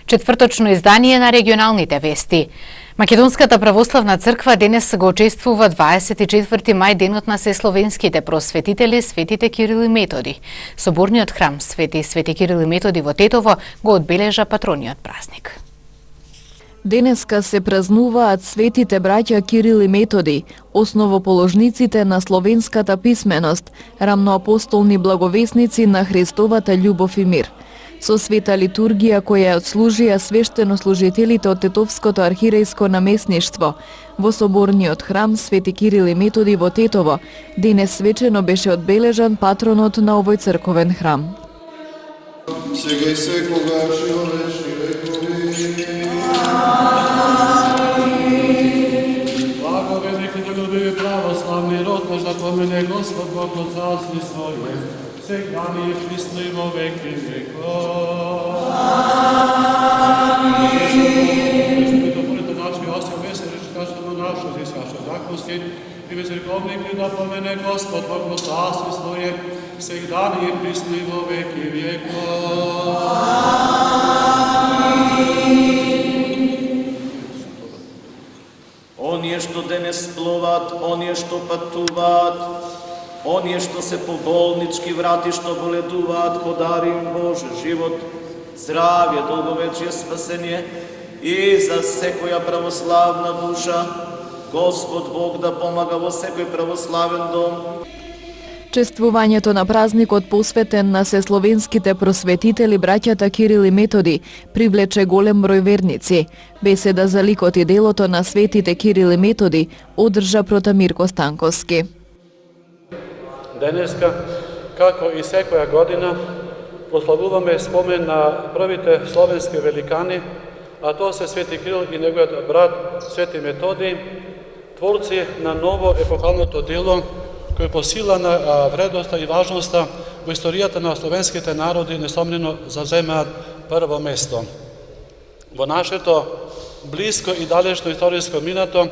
Четврточно издание на регионалните вести. Македонската православна црква денес го чествува 24 мај денот на сесловенските просветители светите Кирил и Методи. Соборниот храм Свети Кирил и Методи во Тетово го одбележа патрониот празник. Денеска се празнуваат светите браќа Кирил и Методи, основоположниците на словенската писменост, рамноапостолни благовесници на Христовата љубов и мир. Со света литургија која отслужија свештенослужителите од Тетовското архирејско наместништво во соборниот храм Свети Кирил и Методи во Тетово, денес свечено беше одбележан патронот на овој црковен храм. Сега и секогаш и во вечни векови. Благовелики да любиви православни род наш да помене Господ Бог од царство своје, сега ни е присно и во веки веков. Амин. Допорите наши осем месец речиташно нашу здесь ваша законски и безрековники да помене Господ Бог од царство своје, сега ни е присно и во веки веков. Оние што денес плуват, оние што патуваат, оние што се по болнички врати, што боледуваат, подари им Боже живот, здравје, долговечие, спасение и за секоја православна душа, Господ Бог да помага во секој православен дом. Чествувањето на празникот посветен на сесловенските просветители браќата Кирил и Методи привлече голем број верници. Беседа за ликот и делото на светите Кирил и Методи одржа Протамир Станковски. Денеска, како и секоја година, прославуваме спомен на првите словенски великани, а тоа се Свети Кирил и неговиот брат Свети Методи, творци на ново епохалното дело, кој по сила на вредноста и важноста во историјата на словенските народи несомнено заземаат прво место. Во нашето блиско и далечно историско минато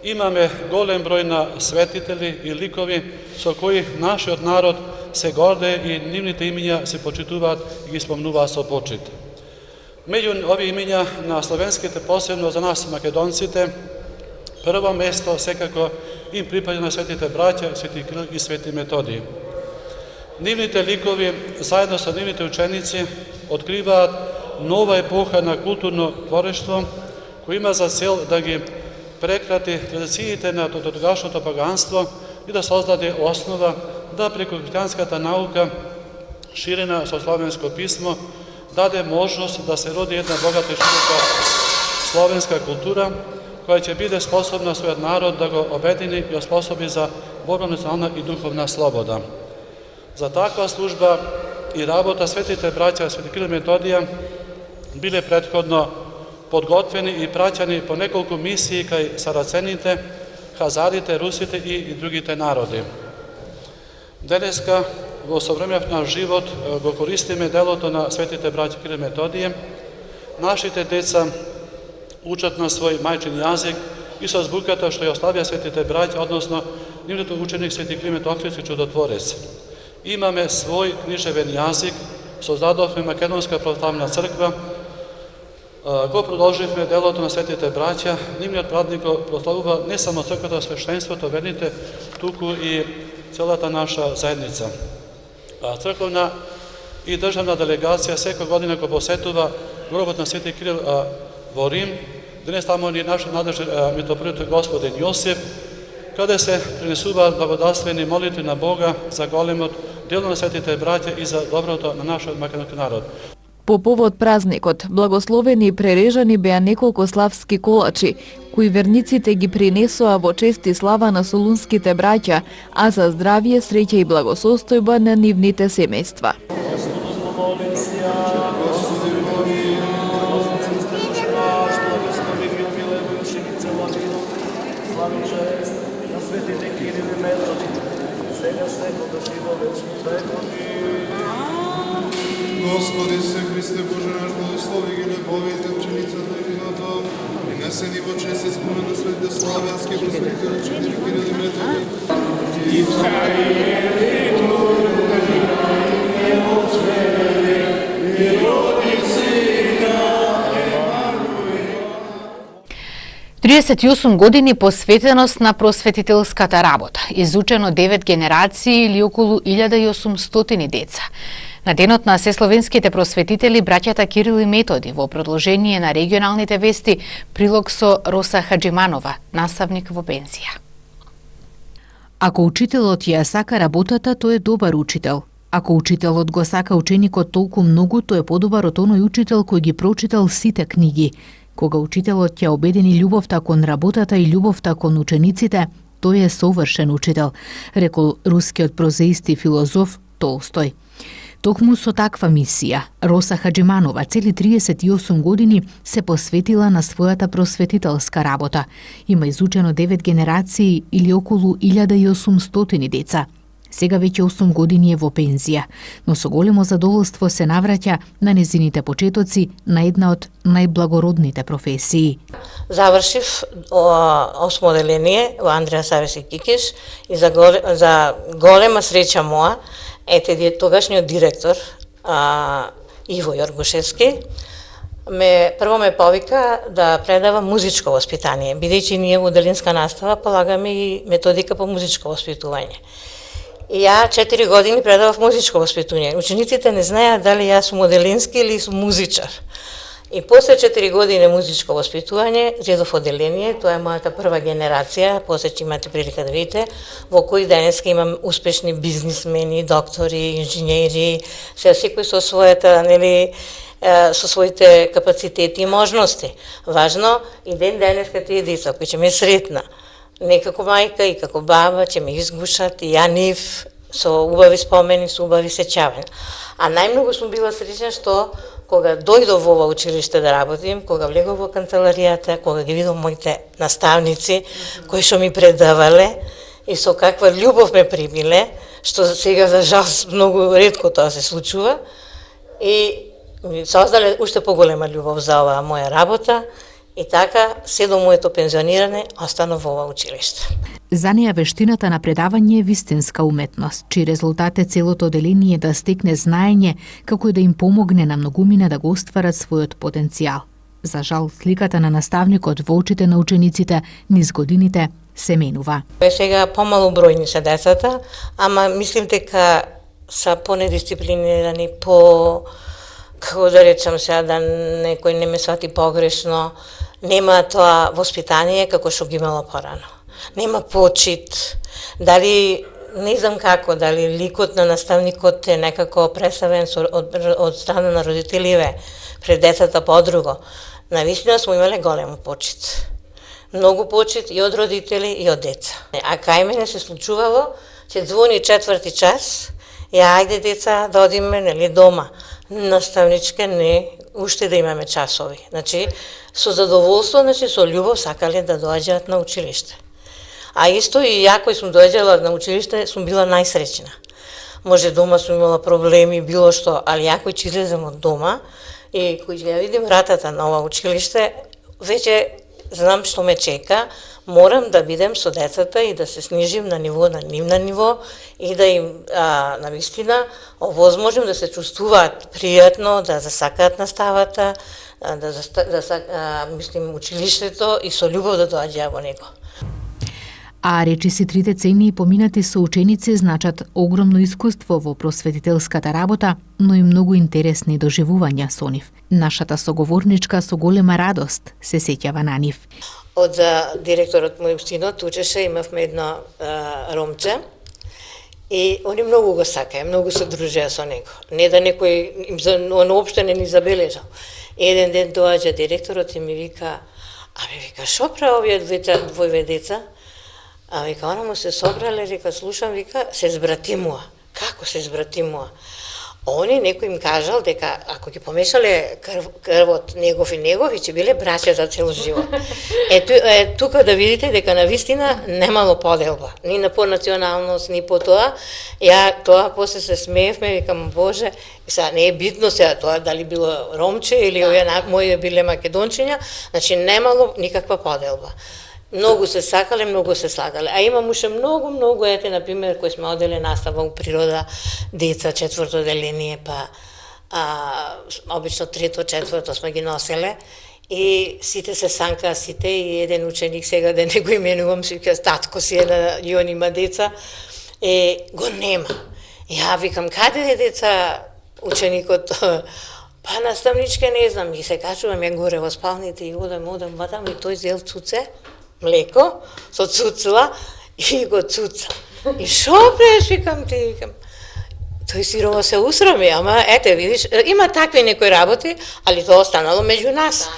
имаме голем број на светители и ликови со кои нашиот народ се гордее и нивните имиња се почитуваат и ги спомнуваат со почит. Меѓу овие имиња на словенските, посебно за нас македонците, прво место секако им припаѓа на светите браќа, Свети Кирил и Свети Методи. Нивните ликови, заедно со нивните ученици, откриваат нова епоха на културно творештво, кој има за цел да ги прекрати традициите на тогашното паганство и да создаде основа да преку христијанската наука, ширена со словенско писмо, даде можност да се роди една богата и широка словенска култура, која ќе биде способна својот народ да го обедини и оспособи за борба национална и духовна слобода. За таква служба и работа светите браќа Свети Кирил и Методија биле претходно подготвени и праќани по неколку мисии кај сарацените, хазарите, русите и другите народи. Денеска во современиот наш живот го користиме делото на светите браќа Кирил и Методија. Нашите деца учат на свој мајчин јазик и со збуката што ја оставија светите браќа, односно нивниот ученик Свети Климент Охридски чудотворец. Имаме свој книжевен јазик, создадовме Македонска православна црква, го продолживме делото на светите браќа, нивниот празник го прославува не само црквата, свештенството, верните, туку и целата наша заедница. Црковна и државна делегација секоја година го посетува гробот на Свети Кирил во Рим. Денес тамо ни наш надлежен митрополит Господин Јосиф, каде се принесуваат благодатствени молитви на Бога за големот дело на светите браќа и за доброто на нашиот македонски народ. По повод празникот, благословени и прережани беа неколку славски колачи, кои верниците ги принесоа во чест и слава на солунските браќа, а за здравје, среќа и благосостојба на нивните семејства. Господи се Христе Боже наш, благослови ги неговите ученица на виното, принесени во чест и спомен на светите славянски просветители Свети Кирил и Методи. И 38 години посветеност на просветителската работа, изучено 9 генерации или околу 1800 деца. На денот на сесловенските просветители браќата Кирил и Методи во продолжение на регионалните вести, прилог со Роса Хаджиманова, наставник во пензија. Ако учителот ја сака работата, тој е добар учител. Ако учителот го сака ученикот толку многу, тој е подобар од оној учител кој ги прочитал сите книги. Кога учителот ќе обедини љубовта кон работата и љубовта кон учениците, тој е совршен учител, рекол рускиот прозеист и филозоф Толстој. Токму со таква мисија, Роса Хаджиманова цели 38 години се посветила на својата просветителска работа. Има изучено 9 генерации или околу 1800 деца. Сега веќе 8 години е во пензија, но со големо задоволство се навраќа на незините почетоци на една од најблагородните професии. Завршив 8 оделение во Андреа Савеси Кикиш и за голема среќа моја, тогашниот директор Иво Јоргушевски прво ме повика да предавам музичко воспитание, бидејќи ние во оделинска настава полагаме и методика по музичко воспитување. И ја 4 години предавав музичко воспитување. Учениците не знаеа дали јас сум оделински или сум музичар. И после 4 години музичко воспитување, редов оделение, тоа е мојата прва генерација, после ќе имате прилика да видите, во кои денеска имам успешни бизнисмени, доктори, инженери, секој со својата, со своите капацитети и можности. Важно и денеска тие деца кои ќе ме сретна, не како мајка и како баба, ќе ме изгушат и ја нив со убави спомени, со убави сеќавања. А најмногу сум била среќна што кога дојдов во ова училиште да работим, кога влегов во канцеларијата, кога ги видов моите наставници кои што ми предавале и со каква љубов ме примиле, што сега за жал многу ретко тоа се случува, и ми создале уште поголема љубов за оваа моја работа. И така, се до моето пензионирање, останав во ова училиште. За неја вештината на предавање е вистинска уметност, чиј резултат е целото оделение да стекне знаење, како и да им помогне на многумина да го остварат својот потенцијал. За жал, сликата на наставникот во очите на учениците низ годините се менува. Сега помалу бројни се децата, ама мислим дека са понедисциплинирани, како да речам сега, да некој не ме свати погрешно, нема тоа воспитание како што ги имало порано. Нема почит, дали не знам како, дали ликот на наставникот е некако представен од страна на родителиве пред децата подруго. Навистина смо имале голем почит. Многу почит и од родители и од деца. А кај мене се случувало, че звони 4 час, ајде деца да одиме дома. Наставничка не, уште да имаме часови. Значи, со задоволство, со љубов сакале да доаѓаат на училиште. А исто и ја кој сум доаѓала на училиште, сум била најсреќна. Може дома сум имала проблеми, било што, али ја кој ќе излезем од дома и кој ќе ја видим вратата на ова училиште, веќе знам што ме чека, морам да бидем со децата и да се снижим на нивна ниво и да им навистина овозможим да се чувствуваат пријатно, да засакаат наставата, мислим училиштето и со љубов да доаѓаат во него. А речиси трите цени и поминати со ученици значат огромно искуство во просветителската работа, но и многу интересни доживувања со нив. Нашата соговорничка со голема радост се сеќава на нив. Од директорот мој синот учеше, имавме едно ромче и они многу го сакаја, многу се дружеа со него. Не да некој, он уопште не ни забележал. Еден ден доаѓа директорот и ми вика, вика, шо прави овие двојве деца? Вика, она му се собрале, вика, слушам, вика, се збратимува. Како се збратимува? Они некој им кажал дека ако ги помешале крвот негов и ќе биле браќа за цел живот. Тука да видите дека навистина немало поделба, ни по националност, ни по тоа. Ја тоа после се смеевме, викам, Боже, сега не е битно сега тоа дали било ромче или овие мои биле македончиња, значи немало никаква поделба. Многу се сакале, многу се слагале. А имам уште многу, например, кои сме оделе настава у природа, деца, 4-то оделение, па обично 3-то, 4-то сме ги носеле. И сите се санкаа сите и еден ученик сега да не го именувам, си вика татко си е на и он има деца, го нема. Ја викам каде е деца ученикот? Па наставничке не знам, и се качувам ја горе во спалните и одам, вадам и тој зел цуце, млеко со цуцла и го цуца. И шо преш, викам ти, викам. Тој сирово се усрами, ама ете, видиш, има такви некои работи, али тоа останало меѓу нас.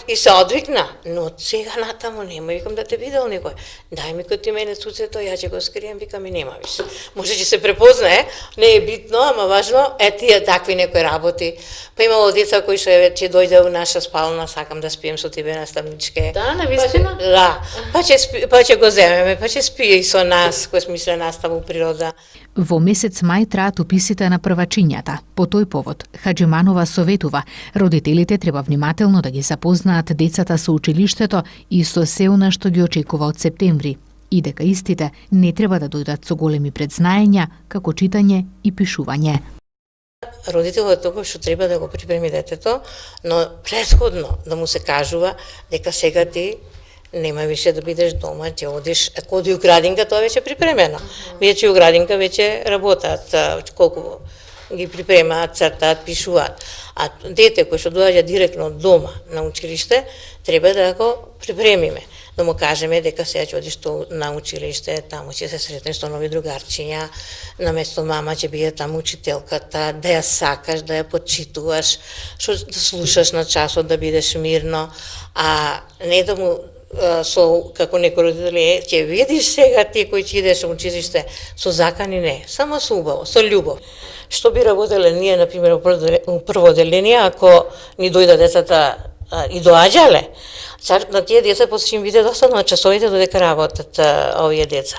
И се одвикна, но од сега натаму нема, викам да те видел некој. Дај ми кога ти мене цуцето, ја ќе го скрием, викам и нема више. Може ќе се препознае, не е битно, ама важно, тие такви некои работи. Па имало деца кои што ќе дојде у наша спална, сакам да спием со тебе наставничке. Да, навистина? Да, па ќе го земеме, па ќе спие и со нас, кој смисле настава у природа. Во месец мај траат уписите на првачињата. По тој повод, Хаџиманова советува, родителите треба внимателно да ги запознаат децата со училиштето и со се она што ги очекува од септември, и дека истите не треба да дојдат со големи предзнаења, како читање и пишување. Родителот тоа што треба да го припреми детето, но претходно да му се кажува дека сега ти нема више да бидеш дома, ќе одиш, ако оди у градинка, тоа веќе припремено. Веќе у градинка веќе работат, колку ги припремаат, цртаат, пишуваат. А дете кој што доаѓа директно од дома на училиште, треба да го припремиме. Да му кажеме дека сега ќе одиш на училиште, таму ќе се сретнеш со нови другарчиња, наместо мама ќе биде таму учителката, да ја сакаш, да ја почитуваш, што да слушаш на часот, да бидеш мирно, а не да му како некои родители, ќе видиш сега ти кој ќе идеш во училиште со закани, не, само со убаво, со љубов. Што би работеле ние, например, у прво одделение, ако ни дојда децата и доаѓале, на тие деца после им биде доста на часовите додека работат овие деца.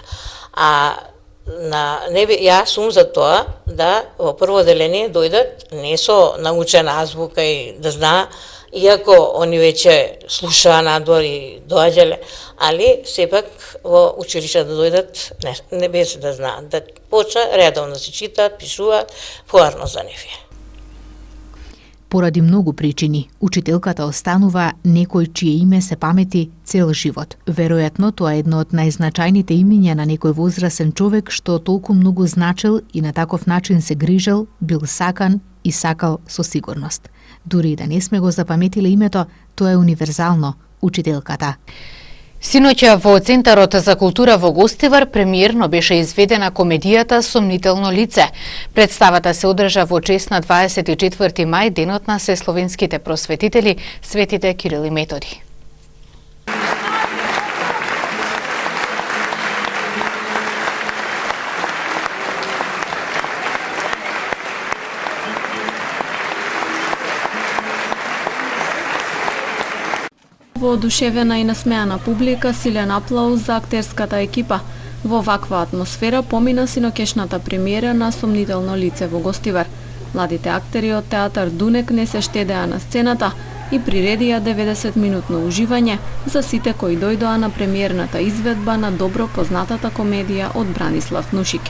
Јас сум за тоа да во прво одделение дојдат не со научена азбука и да знаа, иако они веќе слушаа надвор и доаѓале, али сепак во училиште да дојдат не без да знаат, да почна редовно да се читаат, пишуваат, поарно за нив е. Поради многу причини, учителката останува некој чие име се памети цел живот. Веројатно тоа е едно од најзначајните имиња на некој возрасен човек што толку многу значил и на таков начин се грижел, бил сакан и сакал со сигурност. Дури и да не сме го запаметиле името, тоа е универзално, учителката. Синоќа во Центарот за култура во Гостивар премиерно беше изведена комедијата Сомнително лице. Представата се одржа во чест на 24 мај, денот на сесловенските просветители, светите Кирил и Методи. Воодушевена и насмеана публика, силен аплауз за актерската екипа. Во ваква атмосфера помина синокешната премиера на Сомнително лице во Гостивар. Младите актери од театар Дунек не се штедеа на сцената и приредија 90-минутно уживање за сите кои дојдоа на премиерната изведба на добро познатата комедија од Бранислав Нушик.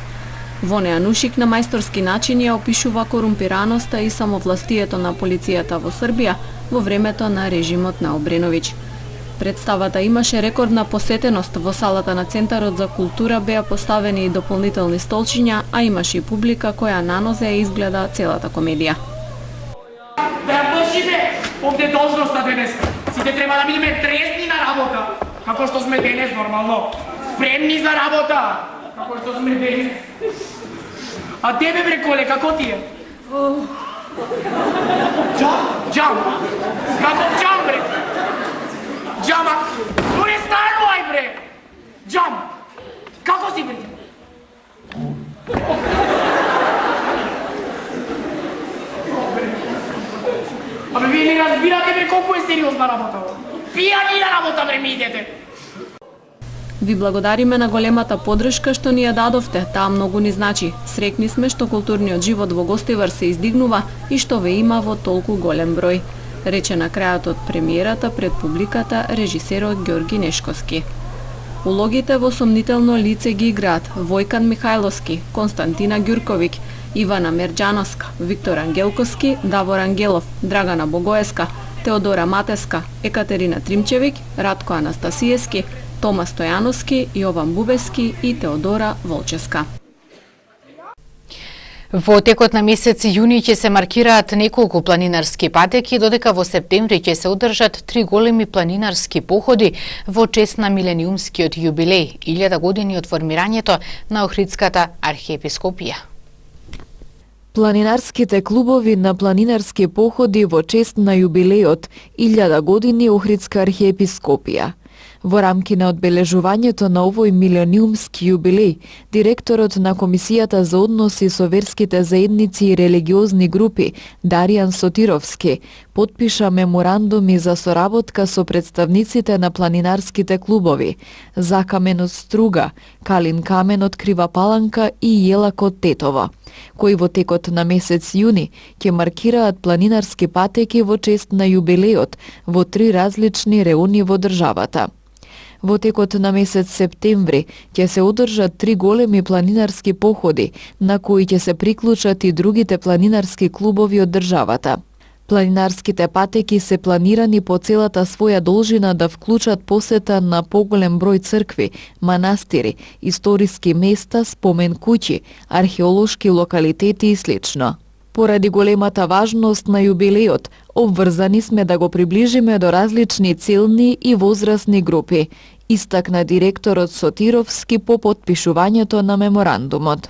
Во неа Нушик на мајсторски начин ја опишува корумпираноста и самовластието на полицијата во Србија во времето на режимот на Обреновиќ. Представата имаше рекордна посетеност. Во салата на Центарот за култура беа поставени и дополнителни столчиња, а имаше и публика која на нозе изгледа целата комедија. Да ја вршиме овде должноста денес. Сите треба да бидеме трезни на работа, како што сме денес нормално. Спремни за работа, како што сме денес. А тебе бре коле, како ти е? Джам. Каков джам бре? Джама, не станувај бре! Джам, како си бре? Абе, вие не разбирате бре колку е сериозна работа. Пијани на работа бре ми идете. Ви благодариме на големата поддршка што ни ја дадовте, таа многу ни значи. Срекни сме што културниот живот во Гостивар се издигнува и што ве има во толку голем број, рече на крајот од премиерата пред публиката режисерот Ѓорги Нешковски. Улогите во Сомнително лице ги играат Војкан Михајловски, Константина Ѓурковиќ, Ивана Мерџановска, Виктор Ангелковски, Давор Ангелов, Драгана Богоеска, Теодора Матеска, Екатерина Тримчевик, Радко Анастасиевски, Тома Стојановски, Јован Бубески и Теодора Волческа. Во текот на месец јуни ќе се маркираат неколку планинарски патеки, додека во септември ќе се одржат 3 големи планинарски походи во чест на милениумскиот јубилеј, 1000 години од формирањето на Охридската архиепископија. Планинарските клубови на планинарски походи во чест на јубилејот 1000 години Охридска архиепископија. Во рамки на одбележувањето на овој милениумски јубилеј, директорот на Комисијата за односи со верските заедници и религиозни групи, Даријан Сотировски, потпиша меморандуми за соработка со представниците на планинарските клубови Закамен од Струга, Калин Камен од Крива Паланка и Јелак од Тетово, кои во текот на месец јуни ќе маркираат планинарски патеки во чест на јубилејот во 3 различни реони во државата. Во текот на месец септември ќе се одржат 3 големи планинарски походи, на кои ќе се приклучат и другите планинарски клубови од државата. Планинарските патеки се планирани по целата своја должина да вклучат посета на поголем број цркви, манастири, историски места, спомен куќи, археолошки локалитети и слично. Поради големата важност на јубилејот, обврзани сме да го приближиме до различни целни и возрастни групи, истакна директорот Сотировски по потпишувањето на меморандумот.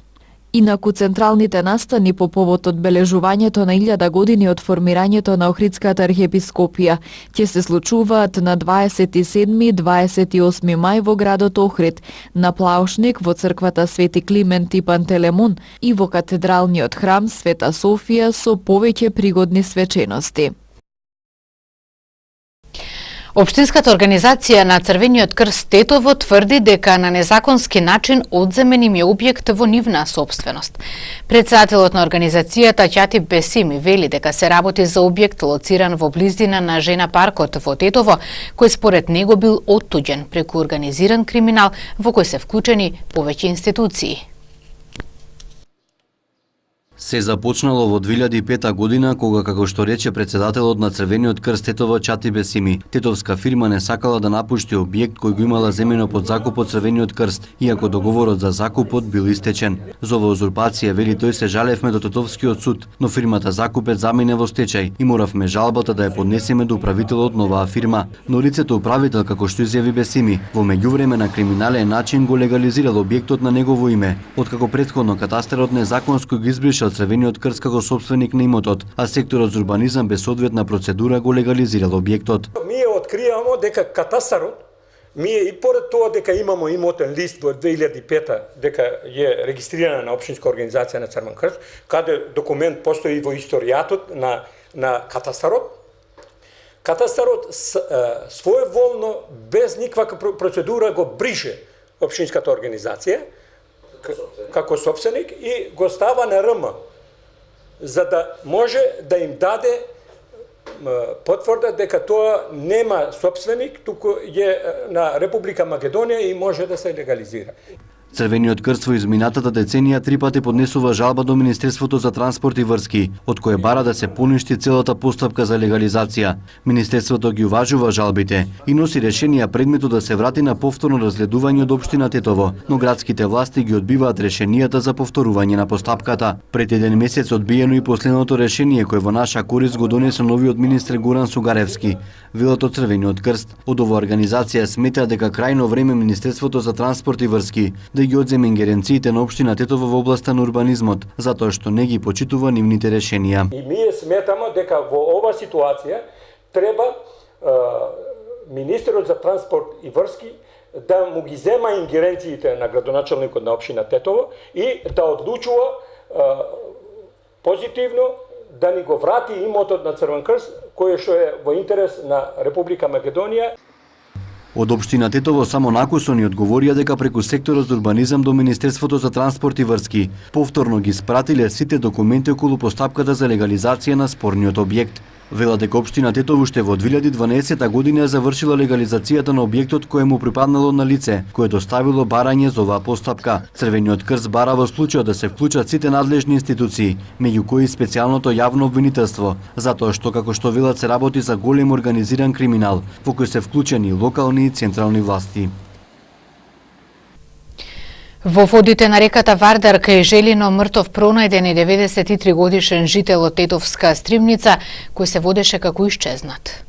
Инаку централните настани по повод одбележувањето на 1000 години од формирањето на Охридската архиепископија ќе се случуваат на 27-28 мај во градот Охрид, на Плаушник во црквата Свети Климент и Пантелемон и во катедралниот храм Света Софија со повеќе пригодни свечености. Општинската организација на Црвениот крст Тетово тврди дека на незаконски начин одземен им е објект во нивна сопственост. Председателот на организацијата Ќати Бесими вели дека се работи за објект лоциран во близина на Жена паркот во Тетово, кој според него бил оттуѓен преку организиран криминал во кој се вклучени повеќе институции. Се започнало во 2005 година, кога, како што рече председателот на Црвениот крст Тетово Ќати Бесими, тетовска фирма не сакала да напушти објект кој го имала земено под закуп од Црвениот крст, иако договорот за закупот бил истечен. За ова узурпација, вели тој, се жалевме до Тетовскиот суд, но фирмата закупет замине во стечај и моравме жалбата да ја поднесеме до управителот на оваа фирма. Но лицето управител, како што изјави Бесими, во меѓувреме на криминален начин го легализирал објектот на негово име, откако претходно катастерот незаконско го избришал Црвениот крст како собственик на имотот, а секторот за урбанизам без одветна процедура го легализирал објектот. Ние откриваме дека катастарот, и поред тоа дека имамо имотен лист во 2005 дека е регистрирана на општинска организација на Црвен крст, каде документ постои во историјатот на катастарот. Катастарот своеволно, без никаква процедура, го брише општинската организација како собственик и го става на РМ, за да може да им даде потврда дека тоа нема собственик, туку е на Република Македонија и може да се легализира. Црвениот крст во изминатата деценија 3 пати поднесува жалба до Министерството за транспорт и врски, од кое бара да се поништи целата постапка за легализација. Министерството ги уважува жалбите и носи решенија предметот да се врати на повторно разгледување од општина Тетово, но градските власти ги одбиваат решенијата за повторување на постапката. Пред еден месец одбиено и последното решение кое во наша корист го донесе новиот министер Горан Сугаревски. Велат од Црвениот крст, од оваа организација смета дека крајно време Министерството за транспорт и врски да ги одземе ингеренциите на општина Тетово во областа на урбанизмот, затоа што не ги почитува нивните решенија. И ние сметаме дека во оваа ситуација треба министерот за транспорт и врски да му ги зема ингеренциите на градоначалникот на општина Тетово и да одлучува позитивно да ни го врати имотот на Црвен крст, кој што е во интерес на Република Македонија. Од општина Тетово само накусо ни одговорија дека преку секторот за урбанизам до Министерството за транспорт и врски повторно ги спратиле сите документи околу постапката за легализација на спорниот објект. Вела дека општина Тетово уште во 2012 година завршила легализацијата на објектот кој му припаднало на лице, кое доставило барање за оваа постапка. Црвениот крст бара во случајот да се вклучат сите надлежни институции, меѓу кои специјалното јавно обвинителство, затоа што како што велат се работи за голем организиран криминал, во кој се вклучени локални и централни власти. Во водите на реката Вардар кај Желино мртов пронајден е 93 годишен жител од Тетовска Стримница, кој се водеше како исчезнат.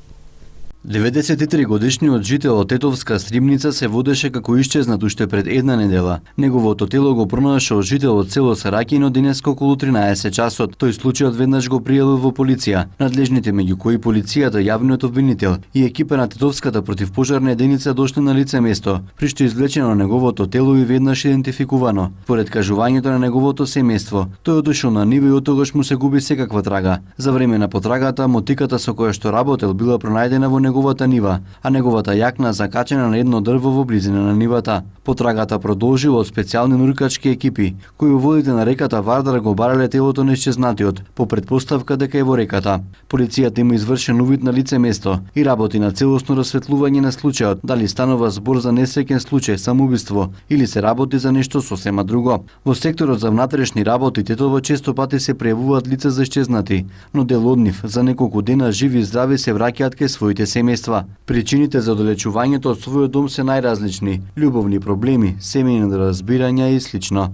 93 годишниот жител од Тетовска Стримница се водеше како исчезнат уште пред една недела. Неговото тело го пронашол жител од село Саракино денеска околу 13 часот. Тој случајот веднаш го пријавил во полиција. Надлежните, меѓу кои полицијата, јавниот обвинител и екипа на Тетовската противпожарна единица дошле на лице место, при што извлечено неговото тело и веднаш идентификувано. Според кажувањето на неговото семејство, тој одошол на нива и оттогаш му се губи секаква трага. За време на потрагата, мотиката со која што работел била пронајдена во неговата нива, а неговата јакна закачена на едно дрво во близина на нивата. Потрагата продолжила од специјални нуркачки екипи, кои во водите на реката Вардар го барале телото на исчезнатиот, по предпоставка дека е во реката. Полицијата има извршен увид на лице место и работи на целосно расветлување на случајот, дали станува збор за несреќен случај, самоубиство или се работи за нешто сосема друго. Во секторот за внатрешни работи Тетово често пати се пријавуваат лица за исчезнати, но дел од нив за неколку дена живи и здрави се враќаат кај своите семејства. Причините за оддалечувањето од својот дом се најразлични: љубовни проблеми, семејни неразбирања и слично.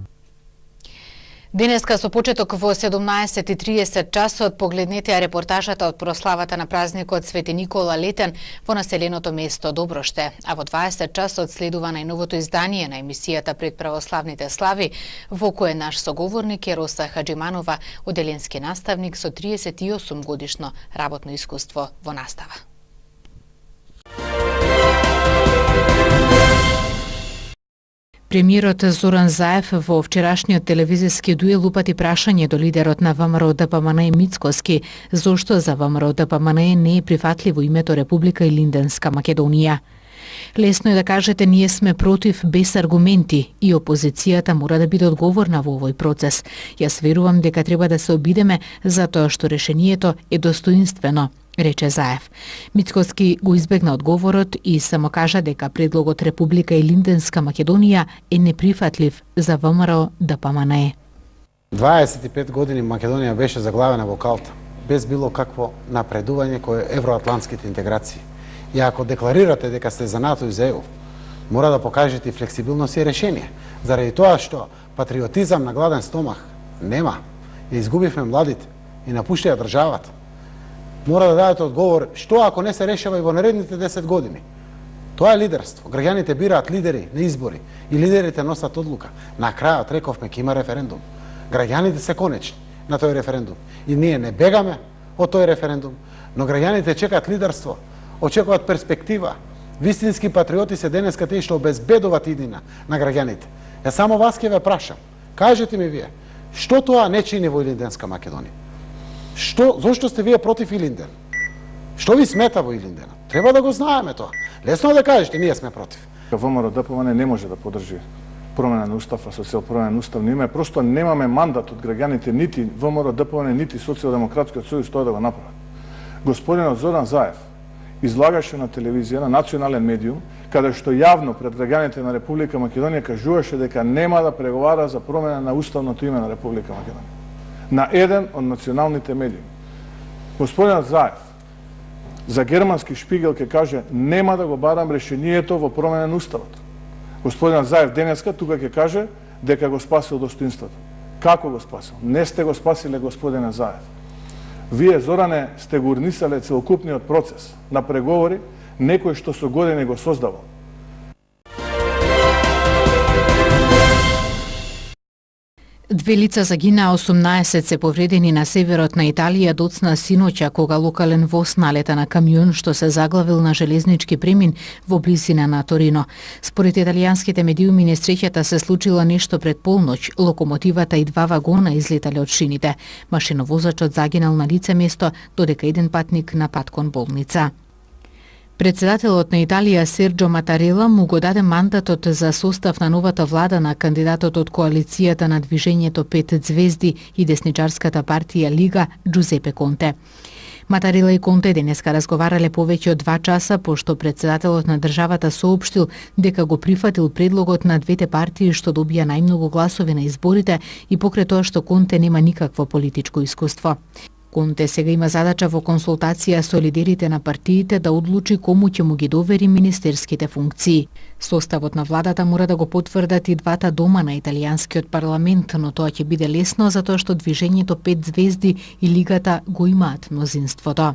Денеска со почеток во 17:30 часот погледнете ја репортажата од прославата на празникот Свети Никола Летен во населеното место Доброште, а во 20 часот следува најновото издание на емисијата Пред православните слави, во кое наш соговорник е Роса Хаджиманова, оделенски наставник со 38 годишно работно искуство во настава. Премиерот Зоран Заев во вчерашниот телевизиски дуел упати прашање до лидерот на ВМРО ДПМН Мицкоски зошто за ВМРО ДПМН не е прифатливо името Република Илинденска Македонија. Лесно е да кажете ние сме против без аргументи и опозицијата мора да биде одговорна во овој процес. Јас верувам дека треба да се обидеме затоа што решението е достоинствено, рече Заев. Мицкоски го избегна одговорот и само кажа дека предлогот Република Илинденска Македонија е неприфатлив за ВМРО ДПМН. 25 години Македонија беше заглавена во калта, без било какво напредување кој евроатлантските интеграции. И ако декларирате дека сте за НАТО и за ЕУ, мора да покажете и флексибилност и решение. Заради тоа што патриотизам на гладен стомах нема. Ја изгубивме младите и напуштија државата. Мора да дадете одговор што ако не се решава и во наредните 10 години. Тоа е лидерство. Граѓаните бираат лидери на избори и лидерите носат одлука. На крајот рековме ќе има референдум. Граѓаните се конечни на тој референдум. И ние не бегаме од тој референдум, но граѓаните чекаат лидерство, очекуваат перспектива. Вистински патриоти се денеска тие што обезбедуваат иднина на граѓаните. Ја само вас ќе ве прашам. Кажете ми вие, што тоа не чини во Илинденска Македонија? Зошто сте вие против Илинден? Што ви смета во Илинден? Треба да го знаеме тоа. Лесно е да кажете, ние сме против. ВМРО ДПМН не може да поддржи промена на устав, а со цел промена на устав не просто немаме мандат од граѓаните, нити ВМРО ДПМН, нити Социјалдемократскиот сојуз тоа да го направат. Господинот Зоран Заев излагаше на телевизија, на национален медиум, каде што јавно пред граѓаните на Република Македонија кажуваше дека нема да преговара за промена на уставното име на Република Македонија. На еден од националните медиуми. Господинот Заев за германски Шпигел ке каже нема да го барам решението во промена на уставот. Господинот Заев денеска тука ке каже дека го спасил достоинството. Како го спасил? Не сте го спасиле, господине Заев. Вие, Зоране, сте го урнисале целокупниот процес на преговори, некој што со години го создавал. Две лица загинаа, 18 се повредени на северот на Италија доцна синоќа кога локален воз налета на камион што се заглавил на железнички премин во близина на Торино. Според италијанските медиуми несреќата се случила нешто пред полноќ. Локомотивата и 2 вагона излетале од шините. Машиновозачот загинал на лице место, додека еден патник на пат кон болница. Председателот на Италија Серджо Матарела му го даде мандатот за состав на новата влада на кандидатот од коалицијата на Движењето 5 звезди и десничарската партија Лига Джузепе Конте. Матарела и Конте денеска разговарале повеќе од 2 часа, пошто председателот на државата соопштил дека го прифатил предлогот на двете партии што добија најмногу гласови на изборите и покрај тоа што Конте нема никакво политичко искуство. Конте сега има задача во консултација со лидерите на партиите да одлучи кому ќе му ги довери министерските функции. Составот на владата мора да го потврдат и двата дома на италијанскиот парламент, но тоа ќе биде лесно затоа што движењето 5 звезди и лигата го имаат мнозинството.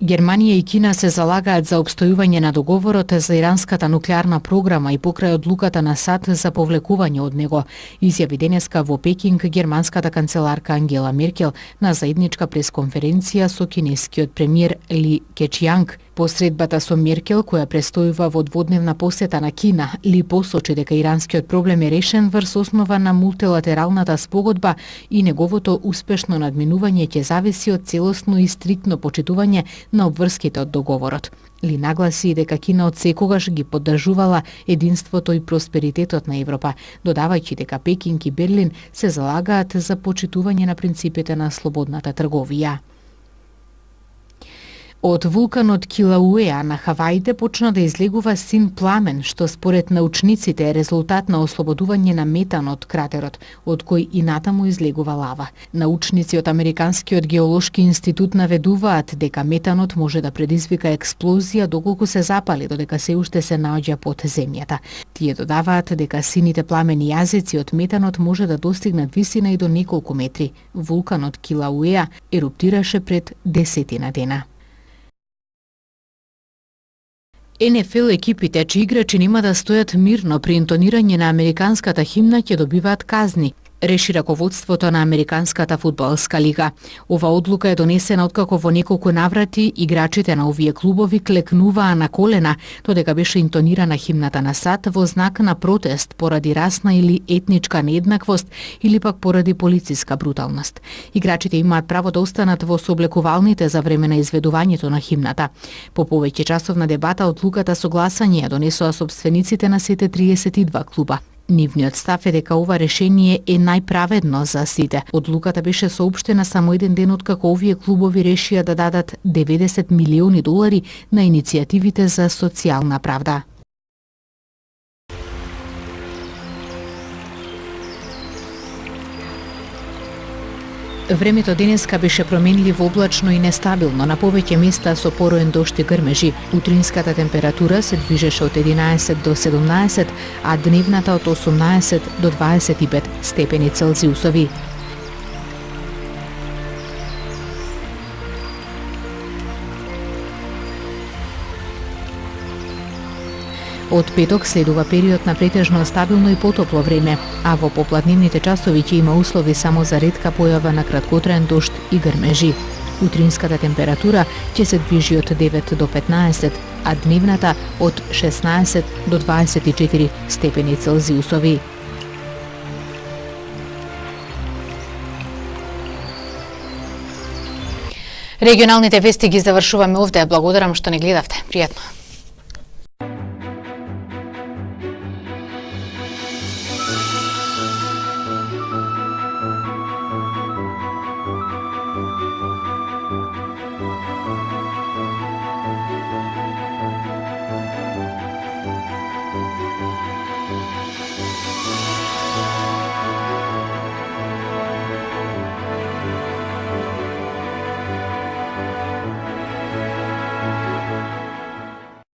Германија и Кина се залагаат за обстојување на договорот за иранската нуклеарна програма и покрај одлуката на САД за повлекување од него, изјави денеска во Пекинг германската канцеларка Ангела Меркел на заедничка пресконференција со кинескиот премиер Ли Кечјанг. Посредбата со Меркел, која престојува во дводневна посета на Кина, Ли посочи дека иранскиот проблем е решен врз основа на мултилатералната спогодба и неговото успешно надминување ќе зависи од целосно и стриктно почитување на обврските од договорот. Ли нагласи дека Кина од секогаш ги поддржувала единството и просперитетот на Европа, додавајќи дека Пекинг и Берлин се залагаат за почитување на принципите на слободната трговија. Од вулканот Килауеа на Хаваите почна да излегува син пламен, што според научниците е резултат на ослободување на метан од кратерот, од кој и натаму излегува лава. Научници од Американскиот геолошки институт наведуваат дека метанот може да предизвика експлозија доколку се запали, додека се уште се наоѓа под земјата. Тие додаваат дека сините пламени јазици од метанот може да достигнат висина и до неколку метри. Вулканот Килауеа еруптираше пред 10 дена. НФЛ екипите чии играчи нема да стојат мирно при интонирање на американската химна ќе добиваат казни, реши раководството на Американската фудбалска лига. Ова одлука е донесена откако во неколку наврати играчите на овие клубови клекнуваа на колена, додека беше интонирана химната на САД во знак на протест поради расна или етничка нееднаквост или пак поради полициска бруталност. Играчите имаат право да останат во сооблекувалните за време на изведувањето на химната. По повеќе часовна дебата одлуката со гласање ја донесоа сопствениците на сите 32 клуба. Нивниот став е дека ова решение е најправедно за сите. Одлуката беше соопштена само еден ден откако овие клубови решија да дадат $90 милиони на иницијативите за социјална правда. Времето денеска беше променливо облачно и нестабилно, на повеќе места со пороен дожд и грмежи. Утринската температура се движеше од 11 до 17, а дневната од 18 до 25 степени Целзиусови. Од петок следува период на претежно стабилно и потопло време, а во попладневните часови ќе има услови само за ретка појава на краткотраен дожд и грмежи. Утринската температура ќе се движи од 9 до 15, а дневната од 16 до 24 степени Целзиусови. Регионалните вести ги завршуваме овде. Благодарам што не гледавте. Пријатно.